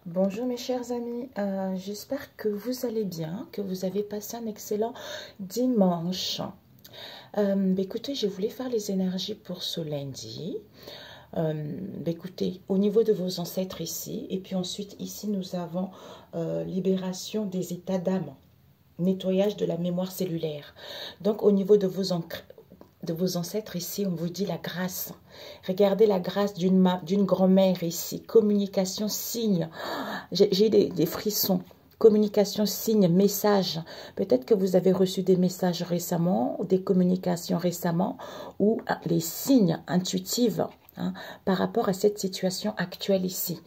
Bonjour mes chers amis, j'espère que vous allez bien, que vous avez passé un excellent dimanche. Écoutez, je voulais faire les énergies pour ce lundi. Écoutez, au niveau de vos ancêtres ici, et puis ensuite ici nous avons libération des états d'âme, nettoyage de la mémoire cellulaire. Donc au niveau de vos ancêtres ici, on vous dit la grâce. Regardez la grâce d'une grand-mère ici. Communication, signe. J'ai des frissons. Communication, signe, message. Peut-être que vous avez reçu des messages récemment, des communications récemment, ou les signes intuitifs par rapport à cette situation actuelle ici.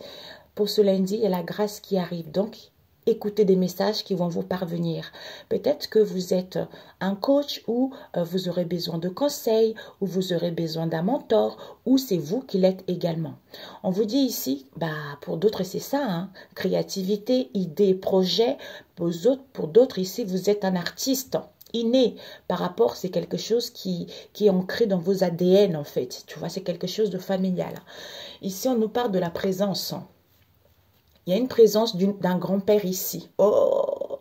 Pour ce lundi, il y a la grâce qui arrive. Donc, écoutez des messages qui vont vous parvenir. Peut-être que vous êtes un coach ou vous aurez besoin de conseils ou vous aurez besoin d'un mentor ou c'est vous qui l'êtes également. On vous dit ici, pour d'autres c'est ça, créativité, idées, projets. Pour d'autres ici, vous êtes un artiste inné par rapport, c'est quelque chose qui est ancré dans vos ADN en fait. Tu vois, c'est quelque chose de familial. Ici, on nous parle de la présence. Il y a une présence d'un grand-père ici. Oh,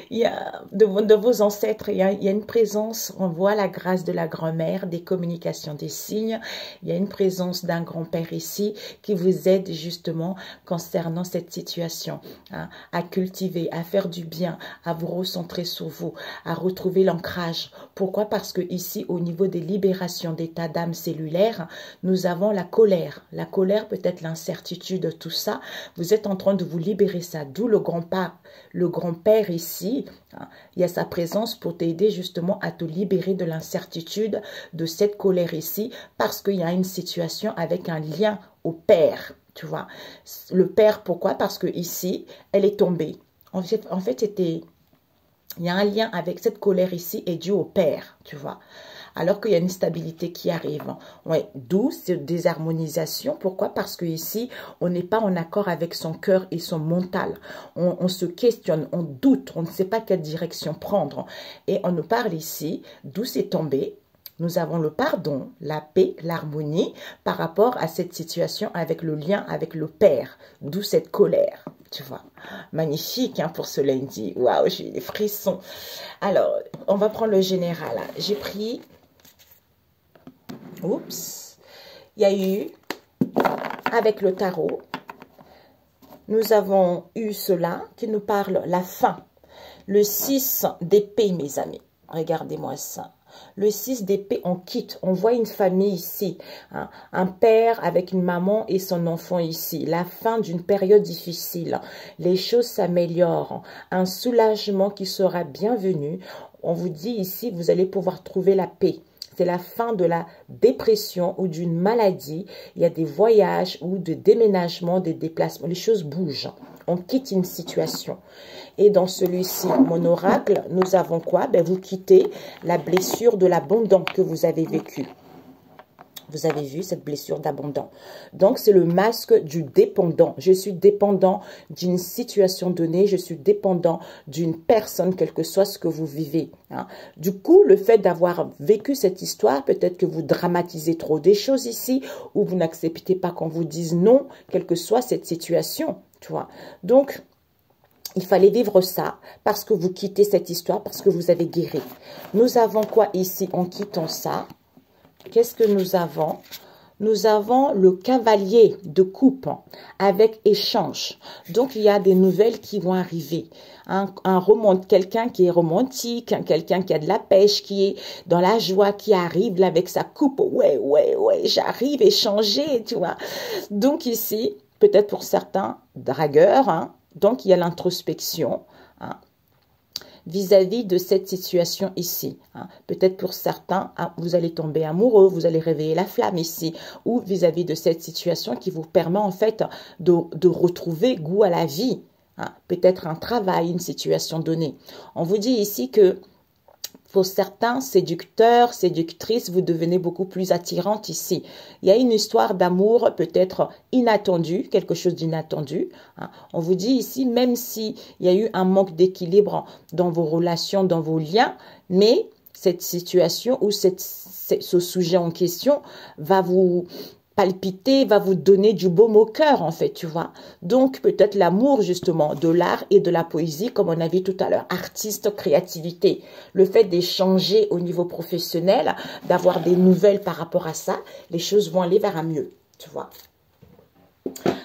il y a de vos ancêtres, il y a une présence, on voit la grâce de la grand-mère, des communications, des signes. Il y a une présence d'un grand-père ici qui vous aide justement concernant cette situation, à cultiver, à faire du bien, à vous recentrer sur vous, à retrouver l'ancrage. Pourquoi? Parce que ici, au niveau des libérations d'état d'âme cellulaire, nous avons la colère. La colère, peut-être l'incertitude, tout ça. Vous êtes en train de vous libérer ça, d'où le grand-père ici, il y a sa présence pour t'aider justement à te libérer de l'incertitude, de cette colère ici, parce qu'il y a une situation avec un lien au père, tu vois. Le père, pourquoi? Parce que ici, elle est tombée. En fait, il y a un lien avec cette colère ici et dû au père, tu vois. Alors qu'il y a une stabilité qui arrive. Ouais, d'où cette désharmonisation. Pourquoi? Parce que ici, on n'est pas en accord avec son cœur et son mental. On se questionne, on doute, on ne sait pas quelle direction prendre. Et on nous parle ici, d'où c'est tombé. Nous avons le pardon, la paix, l'harmonie par rapport à cette situation avec le lien avec le Père, d'où cette colère, tu vois. Magnifique pour ce lundi. Waouh, j'ai des frissons. Alors, on va prendre le général. J'ai pris... Oups. Il y a eu, avec le tarot, nous avons eu cela qui nous parle la fin. Le 6 d'épée, mes amis. Regardez-moi ça. Le 6 d'épée, on quitte. On voit une famille ici. Un père avec une maman et son enfant ici. La fin d'une période difficile. Les choses s'améliorent. Un soulagement qui sera bienvenu. On vous dit ici, vous allez pouvoir trouver la paix. C'est la fin de la dépression ou d'une maladie. Il y a des voyages ou de déménagements, des déplacements. Les choses bougent. On quitte une situation. Et dans celui-ci, mon oracle, nous avons quoi? Vous quittez la blessure de l'abondant que vous avez vécue. Vous avez vu cette blessure d'abondant. Donc, c'est le masque du dépendant. Je suis dépendant d'une situation donnée. Je suis dépendant d'une personne, quel que soit ce que vous vivez. Du coup, le fait d'avoir vécu cette histoire, peut-être que vous dramatisez trop des choses ici ou vous n'acceptez pas qu'on vous dise non, quelle que soit cette situation. Tu vois. Donc, il fallait vivre ça parce que vous quittez cette histoire, parce que vous avez guéri. Nous avons quoi ici en quittant ça? Qu'est-ce que nous avons? Nous avons le cavalier de coupe avec échange. Donc, il y a des nouvelles qui vont arriver. Quelqu'un qui est romantique, quelqu'un qui a de la pêche, qui est dans la joie, qui arrive là avec sa coupe. Ouais, j'arrive échanger, tu vois. Donc, ici, peut-être pour certains, dragueurs, donc il y a l'introspection, vis-à-vis de cette situation ici. Peut-être pour certains, vous allez tomber amoureux, vous allez réveiller la flamme ici, ou vis-à-vis de cette situation qui vous permet en fait de retrouver goût à la vie. Peut-être un travail, une situation donnée. On vous dit ici que pour certains séducteurs, séductrices, vous devenez beaucoup plus attirante ici. Il y a une histoire d'amour peut-être inattendue, quelque chose d'inattendu. On vous dit ici, même s'il y a eu un manque d'équilibre dans vos relations, dans vos liens, mais cette situation ou ce sujet en question va vous palpiter, va vous donner du baume au cœur, en fait, tu vois. Donc, peut-être l'amour, justement, de l'art et de la poésie, comme on a vu tout à l'heure. Artiste, créativité. Le fait d'échanger au niveau professionnel, d'avoir des nouvelles par rapport à ça, les choses vont aller vers un mieux, tu vois.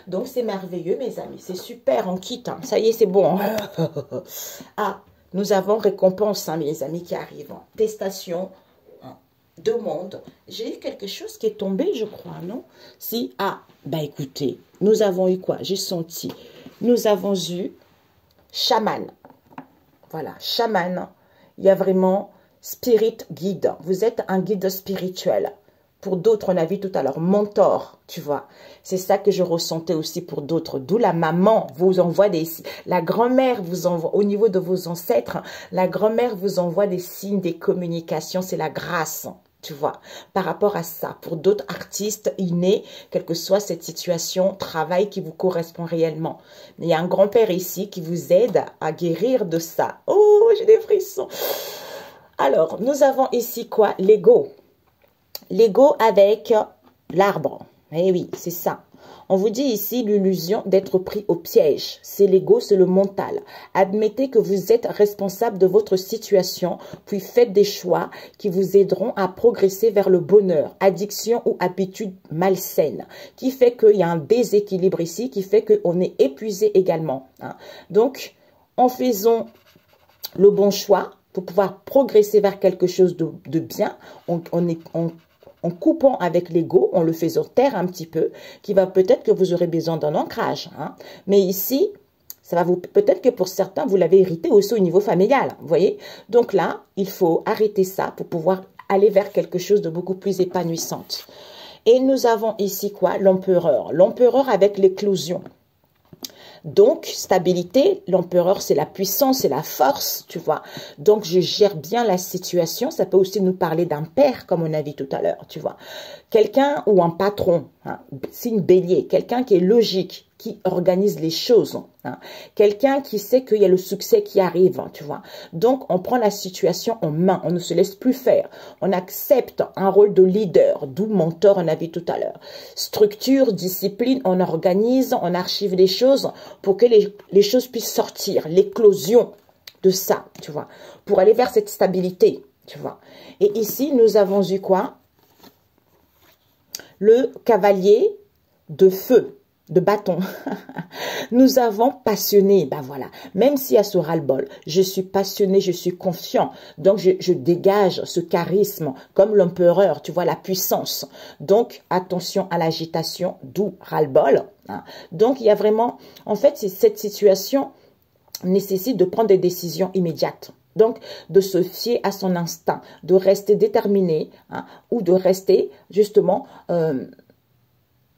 Donc, c'est merveilleux, mes amis. C'est super, on quitte. Hein. Ça y est, c'est bon. Ah, nous avons récompense, hein, mes amis, qui arrivent. Testation, demande. J'ai eu quelque chose qui est tombé, je crois, non? Si, ah, bah écoutez, nous avons eu quoi? J'ai senti. Nous avons eu chaman. Voilà, chaman. Il y a vraiment spirit guide. Vous êtes un guide spirituel. Pour d'autres, on a vu tout à l'heure, mentor, tu vois. C'est ça que je ressentais aussi pour d'autres. D'où la maman vous envoie des... La grand-mère vous envoie, au niveau de vos ancêtres, la grand-mère vous envoie des signes, des communications. C'est la grâce, tu vois. Par rapport à ça, pour d'autres artistes innés, quelle que soit cette situation, travail qui vous correspond réellement. Mais il y a un grand-père ici qui vous aide à guérir de ça. Oh, j'ai des frissons. Alors, nous avons ici quoi? L'ego. L'ego avec l'arbre. Eh oui, c'est ça. On vous dit ici l'illusion d'être pris au piège. C'est l'ego, c'est le mental. Admettez que vous êtes responsable de votre situation, puis faites des choix qui vous aideront à progresser vers le bonheur, addiction ou habitude malsaine, qui fait qu'il y a un déséquilibre ici, qui fait qu'on est épuisé également. Hein. Donc, en faisant le bon choix, pour pouvoir progresser vers quelque chose de bien, en coupant avec l'ego, en le faisant taire un petit peu, qui va peut-être que vous aurez besoin d'un ancrage. Hein. Mais ici, ça va vous peut-être que pour certains, vous l'avez hérité aussi au niveau familial. Vous voyez? Donc là, il faut arrêter ça pour pouvoir aller vers quelque chose de beaucoup plus épanouissant. Et nous avons ici quoi? L'empereur. L'empereur avec l'éclosion. Donc, stabilité, l'empereur, c'est la puissance, c'est la force, tu vois. Donc, je gère bien la situation. Ça peut aussi nous parler d'un père, comme on a vu tout à l'heure, tu vois. Quelqu'un ou un patron, hein, signe bélier, quelqu'un qui est logique, qui organise les choses. Hein. Quelqu'un qui sait qu'il y a le succès qui arrive, tu vois. Donc, on prend la situation en main, on ne se laisse plus faire. On accepte un rôle de leader, d'où mentor, on a vu tout à l'heure. Structure, discipline, on organise, on archive les choses pour que les choses puissent sortir, l'éclosion de ça, tu vois, pour aller vers cette stabilité, tu vois. Et ici, nous avons eu quoi? Le cavalier de feu. De bâton. Nous avons passionné, ben voilà, même s'il y a ce ras-le-bol, je suis passionné, je suis confiant, donc je dégage ce charisme, comme l'empereur, tu vois, la puissance. Donc, attention à l'agitation, d'où ras-le-bol. Hein. Donc, il y a vraiment, en fait, cette situation nécessite de prendre des décisions immédiates. Donc, de se fier à son instinct, de rester déterminé, hein, ou de rester, justement...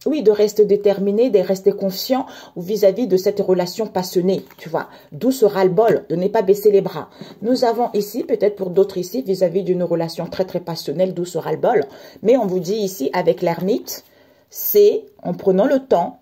oui, de rester déterminé, de rester confiant vis-à-vis de cette relation passionnée, tu vois. D'où ce ras-le-bol, de ne pas baisser les bras. Nous avons ici, peut-être pour d'autres ici, vis-à-vis d'une relation très très passionnelle, d'où ce ras-le-bol. Mais on vous dit ici, avec l'ermite, c'est en prenant le temps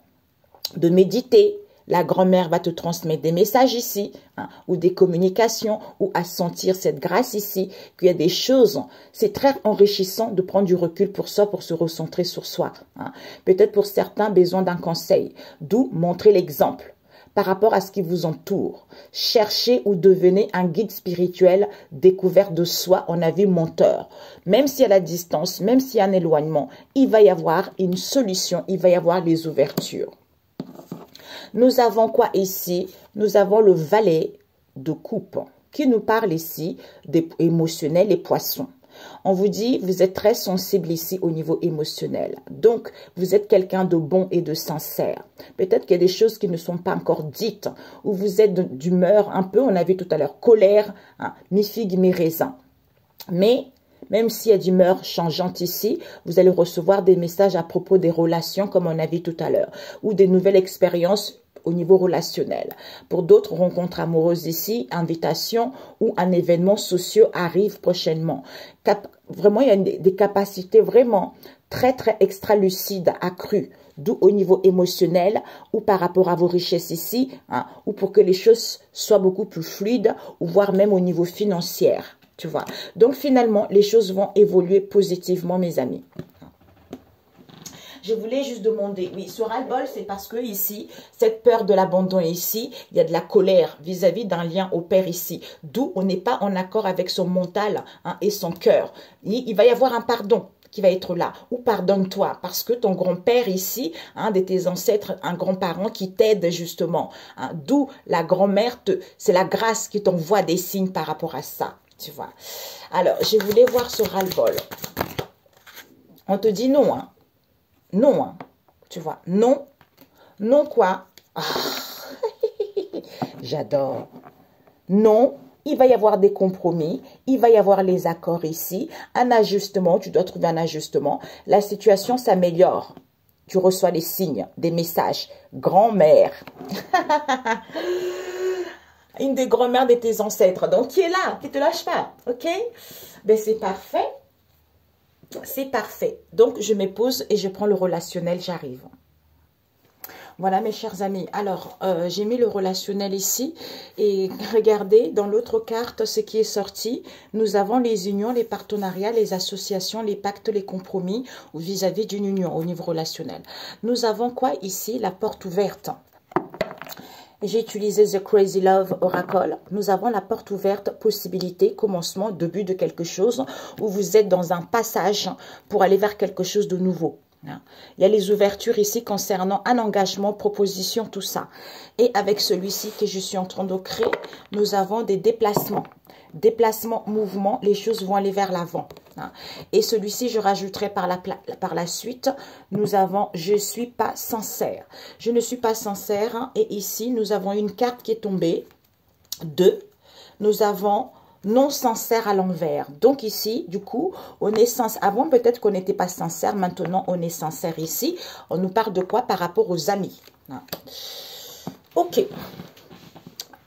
de méditer. La grand-mère va te transmettre des messages ici, hein, ou des communications, ou à sentir cette grâce ici, qu'il y a des choses. C'est très enrichissant de prendre du recul pour soi, pour se recentrer sur soi. Hein. Peut-être pour certains, besoin d'un conseil, d'où montrer l'exemple par rapport à ce qui vous entoure. Cherchez ou devenez un guide spirituel découvert de soi, on a vu menteur. Même s'il y a la distance, même s'il y a un éloignement, il va y avoir une solution, il va y avoir des ouvertures. Nous avons quoi ici? Nous avons le valet de coupe qui nous parle ici des émotionnels, les poissons. On vous dit, vous êtes très sensible ici au niveau émotionnel. Donc, vous êtes quelqu'un de bon et de sincère. Peut-être qu'il y a des choses qui ne sont pas encore dites, ou vous êtes d'humeur un peu, on a vu tout à l'heure, colère, hein, mi-figue, mi-raisin. Mais... même s'il y a d'humeur changeante ici, vous allez recevoir des messages à propos des relations, comme on a vu tout à l'heure, ou des nouvelles expériences au niveau relationnel. Pour d'autres rencontres amoureuses ici, invitations ou un événement social arrive prochainement. Vraiment, il y a des capacités vraiment très, très extra-lucides, accrues, d'où au niveau émotionnel ou par rapport à vos richesses ici, hein, ou pour que les choses soient beaucoup plus fluides, ou voire même au niveau financier. Tu vois. Donc, finalement, les choses vont évoluer positivement, mes amis. Je voulais juste demander, oui, ce ras-le-bol, c'est parce que ici, cette peur de l'abandon ici, il y a de la colère vis-à-vis d'un lien au père ici. D'où on n'est pas en accord avec son mental hein, et son cœur. Il va y avoir un pardon qui va être là, ou pardonne-toi, parce que ton grand-père ici, un de tes ancêtres, un grand-parent qui t'aide justement, hein, d'où la grand-mère, c'est la grâce qui t'envoie des signes par rapport à ça, tu vois. Alors, je voulais voir ce ras-le-bol. On te dit non, hein, non, hein, tu vois, non, non quoi, ah, j'adore, non. Il va y avoir des compromis, il va y avoir les accords ici, un ajustement, tu dois trouver un ajustement. La situation s'améliore. Tu reçois des signes, des messages. Grand-mère. Une des grand-mères de tes ancêtres. Donc, qui est là, qui ne te lâche pas. OK? Ben, c'est parfait. C'est parfait. Donc, je me pose et je prends le relationnel, j'arrive. Voilà mes chers amis, alors j'ai mis le relationnel ici et regardez dans l'autre carte ce qui est sorti. Nous avons les unions, les partenariats, les associations, les pactes, les compromis vis-à-vis d'une union au niveau relationnel. Nous avons quoi ici? La porte ouverte. J'ai utilisé The Crazy Love Oracle. Nous avons la porte ouverte, possibilité, commencement, début de quelque chose où vous êtes dans un passage pour aller vers quelque chose de nouveau. Il y a les ouvertures ici concernant un engagement, proposition, tout ça. Et avec celui-ci que je suis en train de créer, nous avons des déplacements. Déplacement, mouvement, les choses vont aller vers l'avant. Et celui-ci, je rajouterai par la suite, nous avons « Je ne suis pas sincère ». Je ne suis pas sincère. Et ici, nous avons une carte qui est tombée. 2. Nous avons non sincère à l'envers. Donc ici, du coup, on est sincère. Avant, peut-être qu'on n'était pas sincère. Maintenant, on est sincère ici. On nous parle de quoi par rapport aux amis. Ok.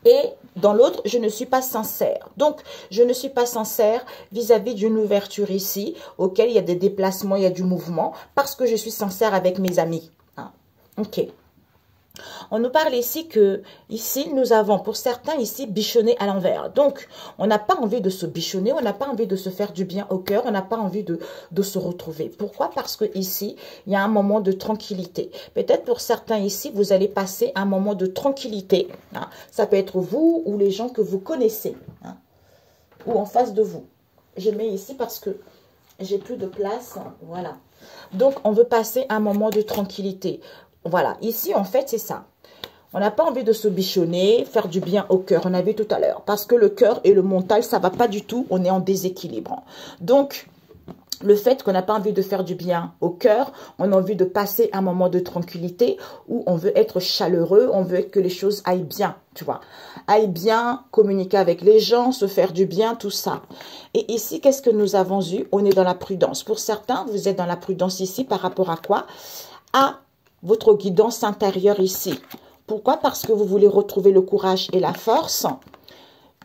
Et dans l'autre, je ne suis pas sincère. Donc, je ne suis pas sincère vis-à-vis d'une ouverture ici, auquel il y a des déplacements, il y a du mouvement, parce que je suis sincère avec mes amis. Ok. On nous parle ici que, ici, nous avons pour certains ici bichonné à l'envers. Donc, on n'a pas envie de se bichonner, on n'a pas envie de se faire du bien au cœur, on n'a pas envie de se retrouver. Pourquoi? Parce que ici, il y a un moment de tranquillité. Peut-être pour certains ici, vous allez passer un moment de tranquillité. Ça peut être vous ou les gens que vous connaissez, ou en face de vous. Je mets ici parce que j'ai plus de place. Voilà. Donc, on veut passer un moment de tranquillité. Voilà, ici, en fait, c'est ça. On n'a pas envie de se bichonner, faire du bien au cœur, on a vu tout à l'heure. Parce que le cœur et le mental, ça ne va pas du tout, on est en déséquilibre. Donc, le fait qu'on n'a pas envie de faire du bien au cœur, on a envie de passer un moment de tranquillité où on veut être chaleureux, on veut que les choses aillent bien, tu vois. Aillent bien, communiquer avec les gens, se faire du bien, tout ça. Et ici, qu'est-ce que nous avons eu? On est dans la prudence. Pour certains, vous êtes dans la prudence ici par rapport à quoi? À votre guidance intérieure ici. Pourquoi? Parce que vous voulez retrouver le courage et la force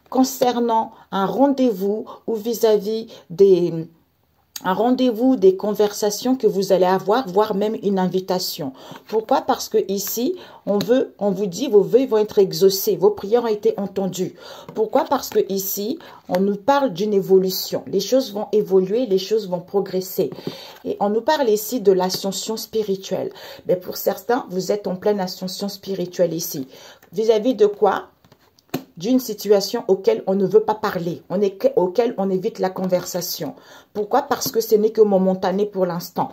concernant un rendez-vous ou vis-à-vis un rendez-vous, des conversations que vous allez avoir, voire même une invitation. Pourquoi? Parce que ici, on vous dit, vos vœux vont être exaucés, vos prières ont été entendues. Pourquoi? Parce que ici, on nous parle d'une évolution. Les choses vont évoluer, les choses vont progresser. Et on nous parle ici de l'ascension spirituelle. Mais pour certains, vous êtes en pleine ascension spirituelle ici. Vis-à-vis de quoi? D'une situation auquel on ne veut pas parler, auquel on évite la conversation. Pourquoi? Parce que ce n'est que momentané pour l'instant.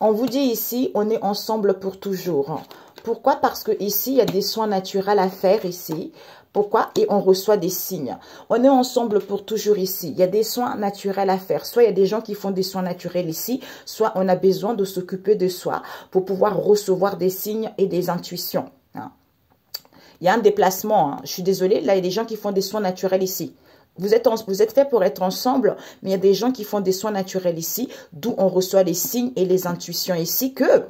On vous dit ici, on est ensemble pour toujours. Pourquoi? Parce que ici, il y a des soins naturels à faire ici. Pourquoi? Et on reçoit des signes. On est ensemble pour toujours ici. Il y a des soins naturels à faire. Soit il y a des gens qui font des soins naturels ici, soit on a besoin de s'occuper de soi pour pouvoir recevoir des signes et des intuitions. Il y a un déplacement, je suis désolée, là il y a des gens qui font des soins naturels ici. Vous êtes fait pour être ensemble, mais il y a des gens qui font des soins naturels ici, d'où on reçoit les signes et les intuitions ici que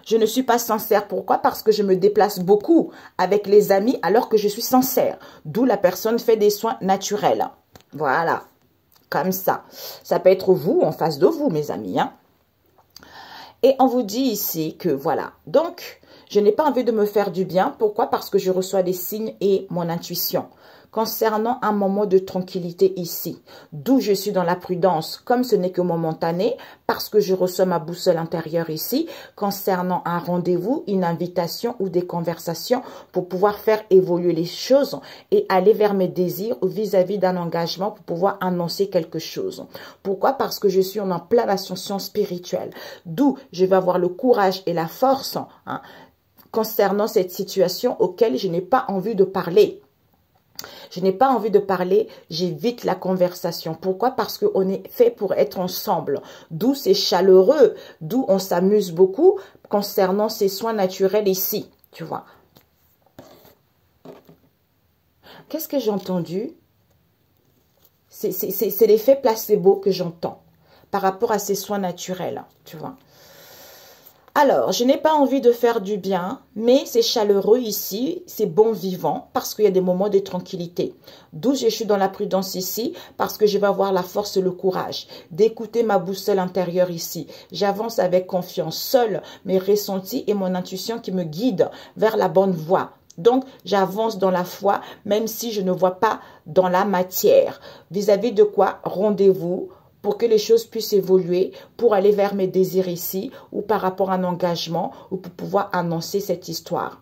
je ne suis pas sincère. Pourquoi? Parce que je me déplace beaucoup avec les amis alors que je suis sincère. D'où la personne fait des soins naturels. Voilà, comme ça. Ça peut être vous en face de vous, mes amis. Et on vous dit ici que voilà, donc Je n'ai pas envie de me faire du bien. Pourquoi? Parce que je reçois des signes et mon intuition. Concernant un moment de tranquillité ici, d'où je suis dans la prudence, comme ce n'est que momentané, parce que je reçois ma boussole intérieure ici, concernant un rendez-vous, une invitation ou des conversations pour pouvoir faire évoluer les choses et aller vers mes désirs ou vis-à-vis d'un engagement pour pouvoir annoncer quelque chose. Pourquoi? Parce que je suis en pleine ascension spirituelle, d'où je vais avoir le courage et la force concernant cette situation auquel je n'ai pas envie de parler. Je n'ai pas envie de parler, j'évite la conversation. Pourquoi? Parce qu'on est fait pour être ensemble. D'où c'est chaleureux, d'où on s'amuse beaucoup concernant ces soins naturels ici. Tu vois. Qu'est-ce que j'ai entendu? C'est l'effet placebo que j'entends par rapport à ces soins naturels. Tu vois. Alors, je n'ai pas envie de faire du bien, mais c'est chaleureux ici, c'est bon vivant, parce qu'il y a des moments de tranquillité. D'où je suis dans la prudence ici, parce que je vais avoir la force et le courage d'écouter ma boussole intérieure ici. J'avance avec confiance, seul mes ressentis et mon intuition qui me guident vers la bonne voie. Donc, j'avance dans la foi, même si je ne vois pas dans la matière. Vis-à-vis de quoi? Rendez-vous pour que les choses puissent évoluer, pour aller vers mes désirs ici, ou par rapport à un engagement, ou pour pouvoir annoncer cette histoire.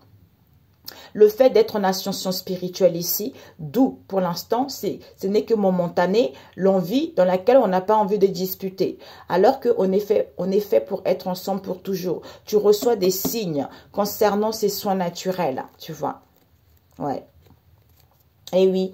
Le fait d'être en ascension spirituelle ici, d'où pour l'instant, ce n'est que momentané, l'envie dans laquelle on n'a pas envie de disputer. Alors qu'on est fait pour être ensemble pour toujours. Tu reçois des signes concernant ces soins naturels, tu vois. Ouais. Et oui.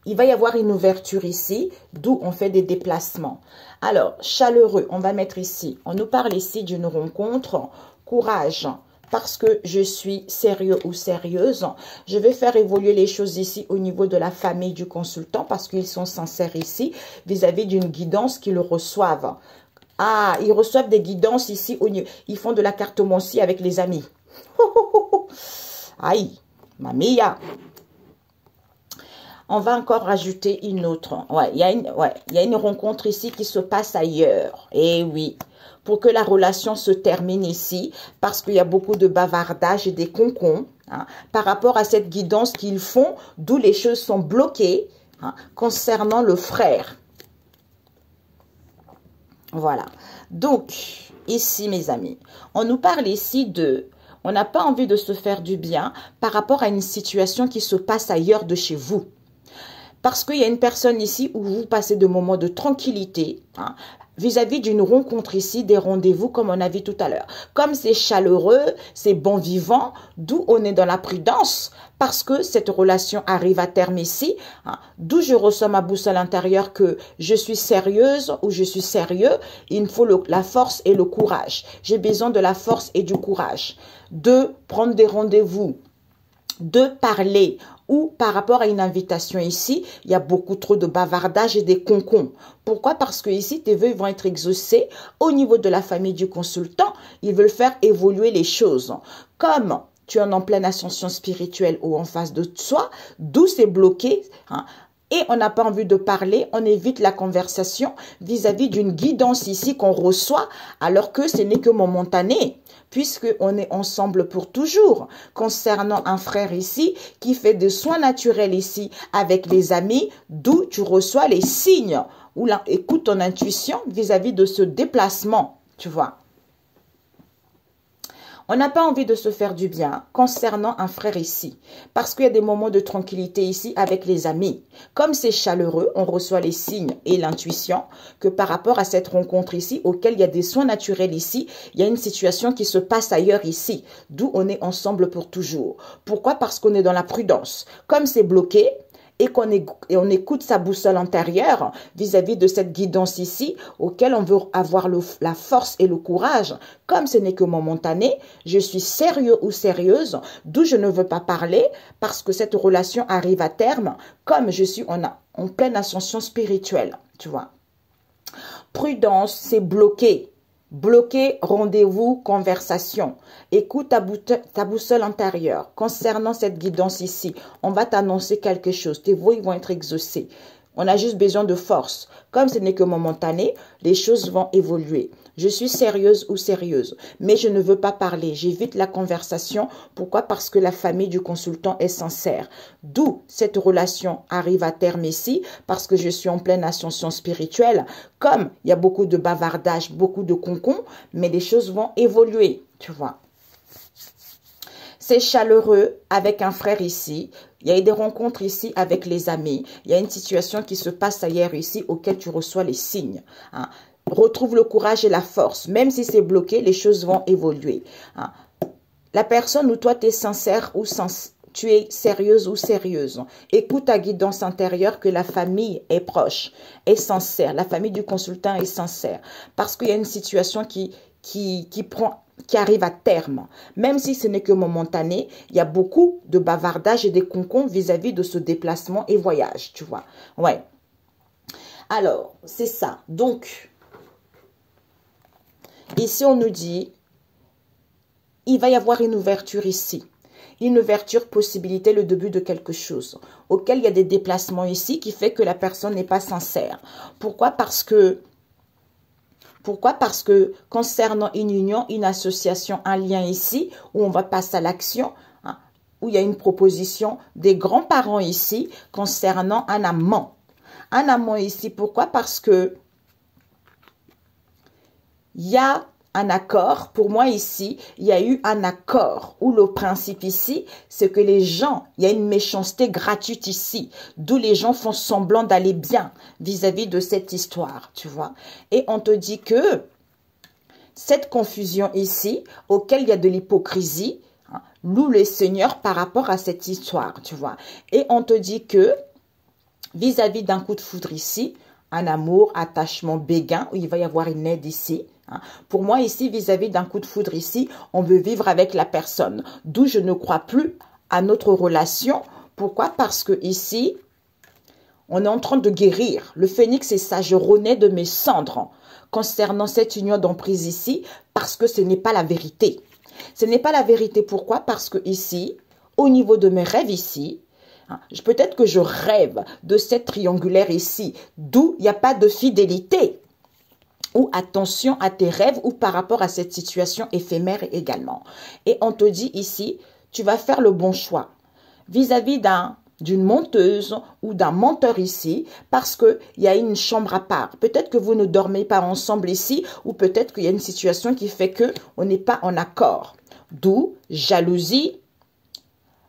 Il va y avoir une ouverture ici, d'où on fait des déplacements. Alors, chaleureux, on va mettre ici. On nous parle ici d'une rencontre. Courage, parce que je suis sérieux ou sérieuse. Je vais faire évoluer les choses ici au niveau de la famille du consultant, parce qu'ils sont sincères ici, vis-à-vis d'une guidance qu'ils reçoivent. Ah, ils reçoivent des guidances ici. Ils font de la cartomancie avec les amis. Aïe, mamia. On va encore rajouter une autre. Ouais, il y a une rencontre ici qui se passe ailleurs. Eh oui, pour que la relation se termine ici, parce qu'il y a beaucoup de bavardage et des concons par rapport à cette guidance qu'ils font, d'où les choses sont bloquées concernant le frère. Voilà. Donc, ici, mes amis, on nous parle ici de... On n'a pas envie de se faire du bien par rapport à une situation qui se passe ailleurs de chez vous. Parce qu'il y a une personne ici où vous passez de moments de tranquillité vis-à-vis d'une rencontre ici, des rendez-vous comme on a vu tout à l'heure. Comme c'est chaleureux, c'est bon vivant, d'où on est dans la prudence, parce que cette relation arrive à terme ici, d'où je ressens ma boussole intérieure que je suis sérieuse ou je suis sérieux, il me faut la force et le courage. J'ai besoin de la force et du courage, de prendre des rendez-vous, de parler, ou par rapport à une invitation ici, il y a beaucoup trop de bavardage et des concons. Pourquoi? Parce que ici, tes vœux vont être exaucés au niveau de la famille du consultant. Ils veulent faire évoluer les choses. Comme tu es en pleine ascension spirituelle ou en face de soi, d'où c'est bloqué, et on n'a pas envie de parler, on évite la conversation vis-à-vis d'une guidance ici qu'on reçoit, alors que ce n'est que momentané, puisqu'on est ensemble pour toujours. Concernant un frère ici, qui fait des soins naturels ici avec les amis, d'où tu reçois les signes, ou là, écoute ton intuition vis-à-vis de ce déplacement, tu vois. On n'a pas envie de se faire du bien concernant un frère ici, parce qu'il y a des moments de tranquillité ici avec les amis. Comme c'est chaleureux, on reçoit les signes et l'intuition que par rapport à cette rencontre ici, auquel il y a des soins naturels ici, il y a une situation qui se passe ailleurs ici, d'où on est ensemble pour toujours. Pourquoi? Parce qu'on est dans la prudence. Comme c'est bloqué, et on écoute sa boussole intérieure vis-à-vis de cette guidance ici, auquel on veut avoir la force et le courage. Comme ce n'est que momentané, je suis sérieux ou sérieuse, d'où je ne veux pas parler, parce que cette relation arrive à terme, comme je suis en pleine ascension spirituelle, tu vois. Prudence, c'est bloqué. Bloquer, rendez-vous, conversation. Écoute ta boussole intérieure. Concernant cette guidance ici, on va t'annoncer quelque chose. Tes vœux vont être exaucés. On a juste besoin de force. Comme ce n'est que momentané, les choses vont évoluer. Je suis sérieuse ou sérieuse, mais je ne veux pas parler. J'évite la conversation. Pourquoi? Parce que la famille du consultant est sincère. D'où cette relation arrive à terme ici, parce que je suis en pleine ascension spirituelle. Comme il y a beaucoup de bavardage, beaucoup de concon, mais les choses vont évoluer, tu vois. C'est chaleureux avec un frère ici. Il y a eu des rencontres ici avec les amis. Il y a une situation qui se passe ailleurs ici auquel tu reçois les signes. Hein. Retrouve le courage et la force. Même si c'est bloqué, les choses vont évoluer. Hein. La personne où toi tu es sincère ou tu es sérieuse ou sérieuse. Écoute ta guidance intérieure que la famille est proche, est sincère. La famille du consultant est sincère. Parce qu'il y a une situation qui arrive à terme. Même si ce n'est que momentané, il y a beaucoup de bavardage et des concons vis-à-vis de ce déplacement et voyage, tu vois. Ouais. Alors, c'est ça. Donc, ici, on nous dit, il va y avoir une ouverture ici. Une ouverture, possibilité, le début de quelque chose. Auquel il y a des déplacements ici qui fait que la personne n'est pas sincère. Pourquoi? Parce que concernant une union, une association, un lien ici, où on va passer à l'action, hein, où il y a une proposition des grands-parents ici, concernant un amant. Un amant ici, pourquoi? Parce que il y a un accord. Pour moi ici, il y a eu un accord où le principe ici, c'est que les gens, il y a une méchanceté gratuite ici, d'où les gens font semblant d'aller bien vis-à-vis de cette histoire, tu vois. Et on te dit que cette confusion ici, auquel il y a de l'hypocrisie, hein, loue le Seigneur par rapport à cette histoire, tu vois. Et on te dit que vis-à-vis d'un coup de foudre ici, un amour, attachement béguin, où il va y avoir une aide ici. Hein. Pour moi, ici, vis-à-vis d'un coup de foudre ici, on veut vivre avec la personne. D'où je ne crois plus à notre relation. Pourquoi? Parce que ici, on est en train de guérir. Le phénix, c'est ça, je renais de mes cendres concernant cette union d'emprise ici, parce que ce n'est pas la vérité. Ce n'est pas la vérité. Pourquoi? Parce que ici, au niveau de mes rêves ici, peut-être que je rêve de cette triangulaire ici, d'où il n'y a pas de fidélité. Ou attention à tes rêves ou par rapport à cette situation éphémère également. Et on te dit ici, tu vas faire le bon choix vis-à-vis d'une menteuse ou d'un menteur ici, parce qu'il y a une chambre à part. Peut-être que vous ne dormez pas ensemble ici, ou peut-être qu'il y a une situation qui fait qu'on n'est pas en accord. D'où jalousie.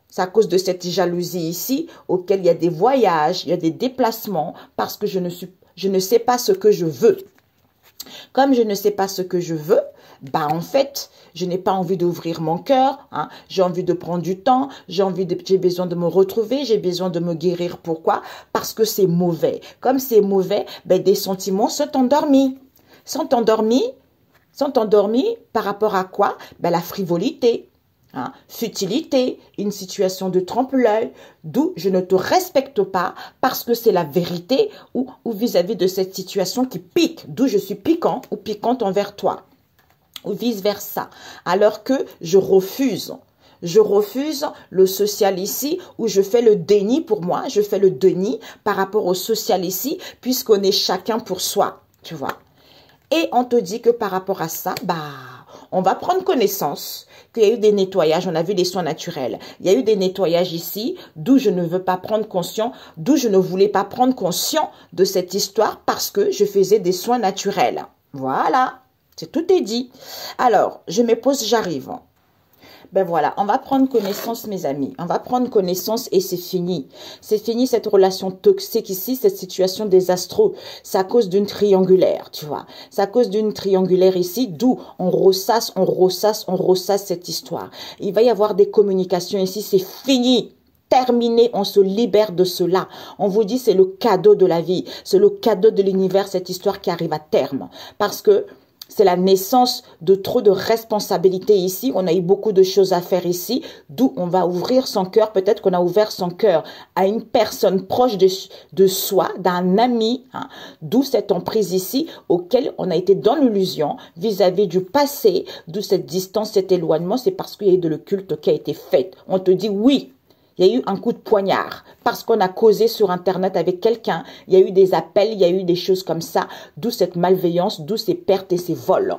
C'est à cause de cette jalousie ici, auquel il y a des voyages, il y a des déplacements, parce que je ne sais pas ce que je veux. Comme je ne sais pas ce que je veux, bah en fait, je n'ai pas envie d'ouvrir mon cœur, hein. J'ai envie de prendre du temps, j'ai besoin de me retrouver, j'ai besoin de me guérir. Pourquoi? Parce que c'est mauvais. Comme c'est mauvais, ben des sentiments sont endormis. Sont endormis par rapport à quoi? Ben la frivolité. Hein, futilité, une situation de trompe-l'œil, d'où je ne te respecte pas parce que c'est la vérité ou vis-à-vis de cette situation qui pique, d'où je suis piquant ou piquante envers toi, ou vice-versa, alors que je refuse le social ici où je fais le déni pour moi, je fais le déni par rapport au social ici puisqu'on est chacun pour soi, tu vois. Et on te dit que par rapport à ça, bah, on va prendre connaissance qu'il y a eu des nettoyages, on a vu des soins naturels. Il y a eu des nettoyages ici, d'où je ne veux pas prendre conscience, d'où je ne voulais pas prendre conscience de cette histoire parce que je faisais des soins naturels. Voilà, c'est tout est dit. Alors, je me pose, j'arrive. Ben voilà, on va prendre connaissance, mes amis. On va prendre connaissance et c'est fini. C'est fini cette relation toxique ici, cette situation désastreuse. C'est à cause d'une triangulaire, tu vois. C'est à cause d'une triangulaire ici, d'où on ressasse cette histoire. Il va y avoir des communications ici, c'est fini. Terminé, on se libère de cela. On vous dit c'est le cadeau de la vie. C'est le cadeau de l'univers, cette histoire qui arrive à terme. Parce que c'est la naissance de trop de responsabilités ici. On a eu beaucoup de choses à faire ici, d'où on va ouvrir son cœur. Peut-être qu'on a ouvert son cœur à une personne proche de soi, d'un ami, hein, d'où cette emprise ici, auquel on a été dans l'illusion vis-à-vis du passé, d'où cette distance, cet éloignement. C'est parce qu'il y a eu de le culte qui a été fait. On te dit oui. Il y a eu un coup de poignard parce qu'on a causé sur Internet avec quelqu'un. Il y a eu des appels, il y a eu des choses comme ça. D'où cette malveillance, d'où ces pertes et ces vols.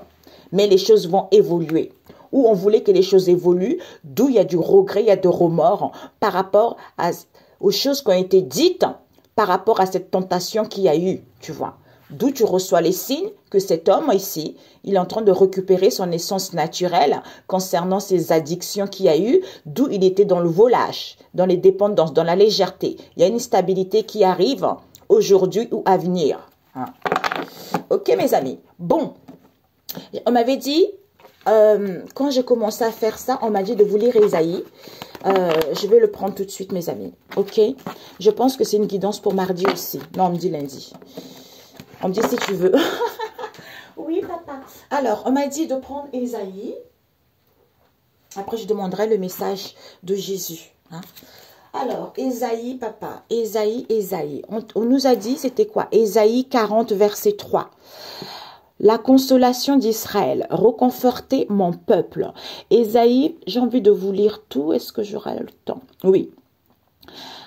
Mais les choses vont évoluer. Où on voulait que les choses évoluent, d'où il y a du regret, il y a de remords par rapport aux choses qui ont été dites, par rapport à cette tentation qu'il y a eu, tu vois. D'où tu reçois les signes que cet homme ici, il est en train de récupérer son essence naturelle concernant ses addictions qu'il y a eu, d'où il était dans le volage, dans les dépendances, dans la légèreté. Il y a une stabilité qui arrive aujourd'hui ou à venir. Hein. Ok mes amis. Bon, on m'avait dit, quand j'ai commencé à faire ça, on m'a dit de vous lire Ésaïe. Je vais le prendre tout de suite mes amis. Ok. Je pense que c'est une guidance pour mardi aussi. Non, on me dit lundi. On me dit si tu veux. Oui, papa. Alors, on m'a dit de prendre Ésaïe. Après, je demanderai le message de Jésus. Hein. Alors, Ésaïe, papa. Ésaïe. On nous a dit, c'était quoi? Ésaïe 40, verset 3. La consolation d'Israël. Reconfortez mon peuple. Ésaïe, j'ai envie de vous lire tout. Est-ce que j'aurai le temps? Oui.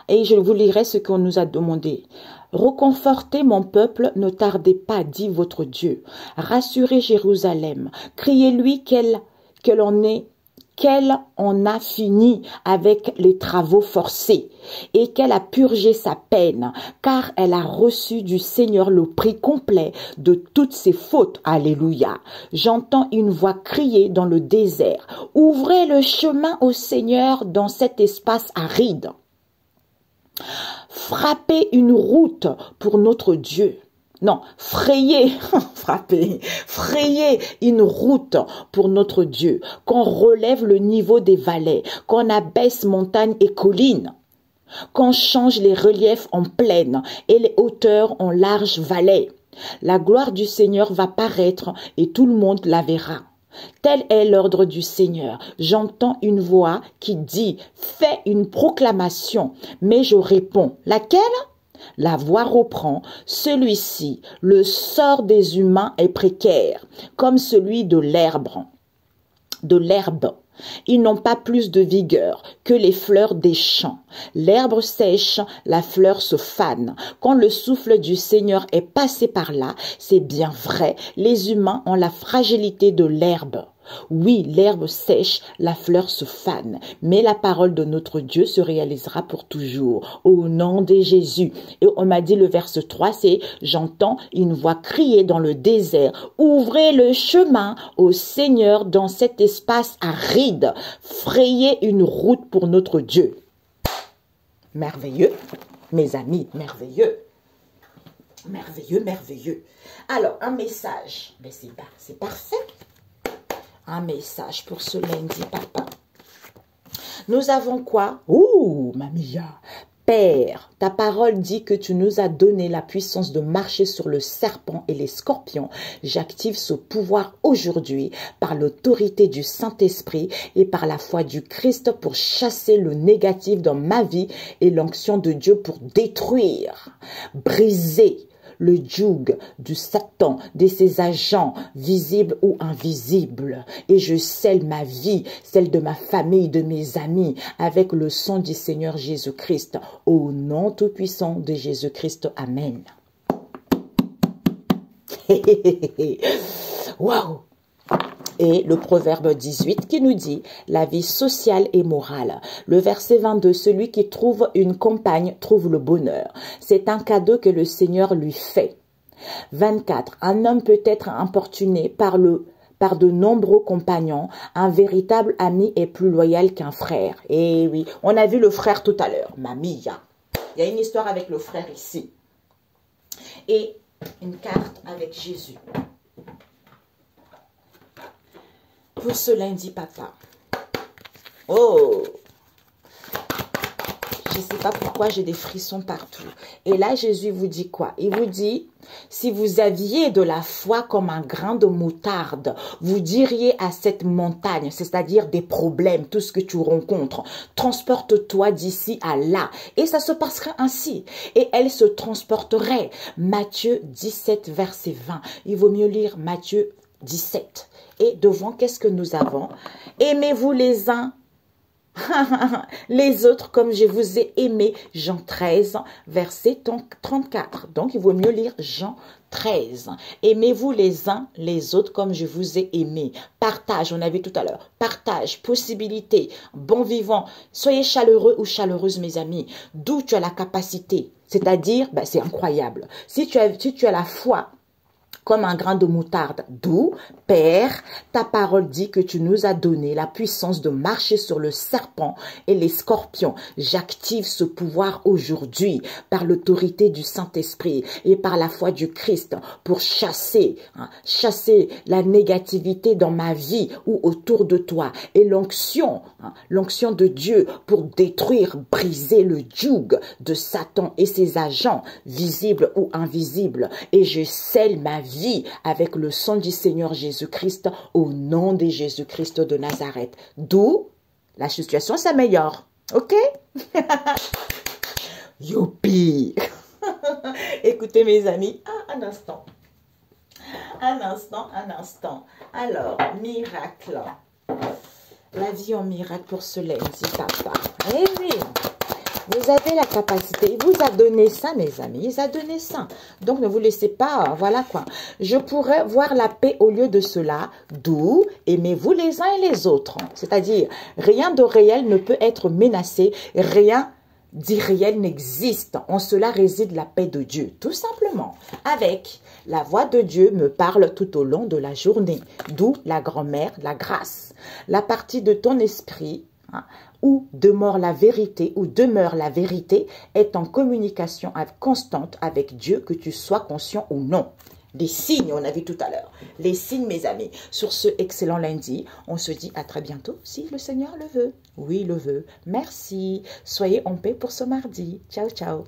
Et je vous lirai ce qu'on nous a demandé. Reconfortez mon peuple, ne tardez pas, dit votre Dieu. Rassurez Jérusalem, criez-lui qu'elle en a fini avec les travaux forcés et qu'elle a purgé sa peine, car elle a reçu du Seigneur le prix complet de toutes ses fautes. Alléluia. J'entends une voix crier dans le désert. Ouvrez le chemin au Seigneur dans cet espace aride. Frappez une route pour notre Dieu. Non, frayez une route pour notre Dieu. Qu'on relève le niveau des vallées, qu'on abaisse montagnes et collines, qu'on change les reliefs en plaines et les hauteurs en larges vallées. La gloire du Seigneur va paraître et tout le monde la verra. Tel est l'ordre du Seigneur. J'entends une voix qui dit « Fais une proclamation ». Mais je réponds « Laquelle ?» La voix reprend « Celui-ci, le sort des humains est précaire, comme celui de l'herbe. Ils n'ont pas plus de vigueur que les fleurs des champs. L'herbe sèche, la fleur se fane. Quand le souffle du Seigneur est passé par là, c'est bien vrai, les humains ont la fragilité de l'herbe. Oui, l'herbe sèche, la fleur se fane, mais la parole de notre Dieu se réalisera pour toujours, au nom de Jésus. Et on m'a dit le verset 3, c'est « J'entends une voix crier dans le désert, ouvrez le chemin au Seigneur dans cet espace aride, frayez une route pour notre Dieu. » Merveilleux, mes amis, merveilleux. Merveilleux, merveilleux. Alors, un message, mais c'est parfait. Un message pour ce lundi, papa. Nous avons quoi? Ouh, mamia. Père, ta parole dit que tu nous as donné la puissance de marcher sur le serpent et les scorpions. J'active ce pouvoir aujourd'hui par l'autorité du Saint-Esprit et par la foi du Christ pour chasser le négatif dans ma vie et l'onction de Dieu pour détruire, briser le joug du Satan, de ses agents, visibles ou invisibles. Et je scelle ma vie, celle de ma famille, de mes amis, avec le sang du Seigneur Jésus-Christ. Au nom tout-puissant de Jésus-Christ. Amen. Waouh! Et le proverbe 18 qui nous dit la vie sociale et morale. Le verset 22, celui qui trouve une compagne trouve le bonheur. C'est un cadeau que le Seigneur lui fait. 24, un homme peut être importuné par de nombreux compagnons. Un véritable ami est plus loyal qu'un frère. Et oui, on a vu le frère tout à l'heure. Mamia. Il y a une histoire avec le frère ici. Et une carte avec Jésus. Pour ce lundi, papa. Oh! Je ne sais pas pourquoi j'ai des frissons partout. Et là, Jésus vous dit quoi? Il vous dit, si vous aviez de la foi comme un grain de moutarde, vous diriez à cette montagne, c'est-à-dire des problèmes, tout ce que tu rencontres, transporte-toi d'ici à là. Et ça se passerait ainsi. Et elle se transporterait. Matthieu 17, verset 20. Il vaut mieux lire Matthieu 17. Et devant, qu'est-ce que nous avons? Aimez-vous les uns les autres comme je vous ai aimé. Jean 13, verset 34. Donc, il vaut mieux lire Jean 13. Aimez-vous les uns les autres comme je vous ai aimé. Partage, on a vu tout à l'heure. Partage, possibilité, bon vivant. Soyez chaleureux ou chaleureuse, mes amis. D'où tu as la capacité. C'est-à-dire, ben, c'est incroyable. Si tu as la foi, comme un grain de moutarde, d'où, Père, ta parole dit que tu nous as donné la puissance de marcher sur le serpent et les scorpions. J'active ce pouvoir aujourd'hui par l'autorité du Saint-Esprit et par la foi du Christ pour chasser la négativité dans ma vie ou autour de toi et l'onction de Dieu pour détruire, briser le joug de Satan et ses agents, visibles ou invisibles. Et je scelle ma vie avec le sang du Seigneur Jésus-Christ au nom de Jésus-Christ de Nazareth. D'où la situation s'améliore. Ok? Youpi! Écoutez mes amis, un instant. Un instant. Alors, miracle. La vie en miracle pour ce lundi, papa. Eh oui! Vous avez la capacité. Il vous a donné ça, mes amis. Il vous a donné ça. Donc, ne vous laissez pas. Voilà quoi. Je pourrais voir la paix au lieu de cela. D'où aimez-vous les uns et les autres. C'est-à-dire, rien de réel ne peut être menacé. Rien d'irréel n'existe. En cela réside la paix de Dieu. Tout simplement. Avec la voix de Dieu me parle tout au long de la journée. D'où la grand-mère, la grâce. La partie de ton esprit, où demeure la vérité est en communication constante avec Dieu, que tu sois conscient ou non. Les signes, on a vu tout à l'heure. Les signes, mes amis. Sur ce excellent lundi, on se dit à très bientôt, si le Seigneur le veut. Oui, il le veut. Merci. Soyez en paix pour ce mardi. Ciao, ciao.